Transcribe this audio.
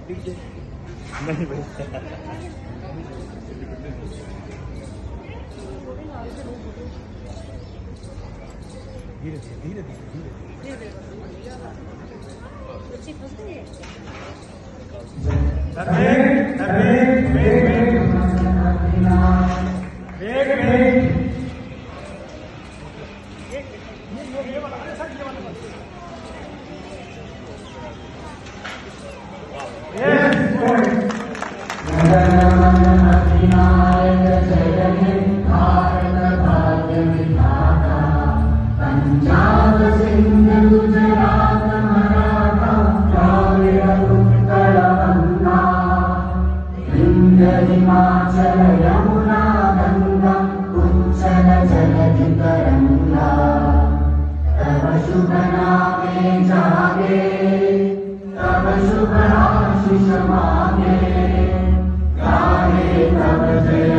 नहीं भाई धीरे धीरे धीरे धीरे पंजाब सिंध गुजरात मराठा द्राविड़ उत्कल गंगा विंध्य हिमाचल यमुना गंगा उच्चल जलधि तरंगा तब शुभ नामे जागे तब शुभ आशीष मांगे गाहे तब जय